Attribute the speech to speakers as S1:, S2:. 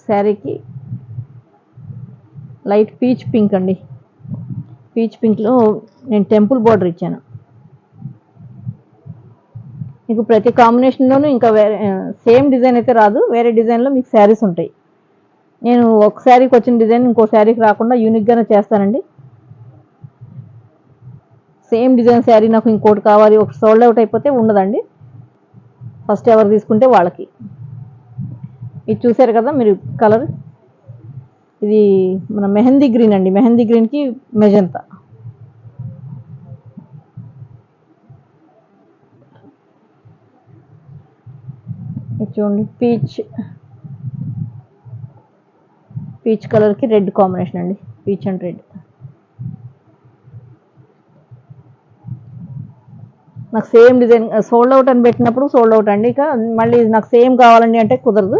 S1: శారీకి light peach pink అండి. Peach పింక్లో నేను టెంపుల్ బార్డర్ ఇచ్చాను. మీకు ప్రతి కాంబినేషన్లోనూ ఇంకా వేరే సేమ్ డిజైన్ అయితే రాదు, వేరే డిజైన్లో మీకు శారీస్ ఉంటాయి. నేను ఒక శారీకి వచ్చిన డిజైన్ ఇంకో శారీకి రాకుండా యూనిక్గానే చేస్తానండి. సేమ్ డిజైన్ శారీ నాకు ఇంకోటి కావాలి, ఒక సోల్డ్ అవుట్ అయిపోతే ఉండదండి. ఫస్ట్ ఎవరు తీసుకుంటే వాళ్ళకి. ఇది చూసారు కదా మీరు కలర్, ఇది మన మెహందీ గ్రీన్ అండి. మెహందీ గ్రీన్కి మెజంతా. ఇది చూడండి పీచ్ కలర్కి రెడ్ కాంబినేషన్ అండి. Peach and red. నాకు సేమ్ డిజైన్ సోల్డ్ అవుట్ అని పెట్టినప్పుడు సోల్డ్ అవుట్ అండి. ఇక మళ్ళీ నాకు సేమ్ కావాలండి అంటే కుదరదు.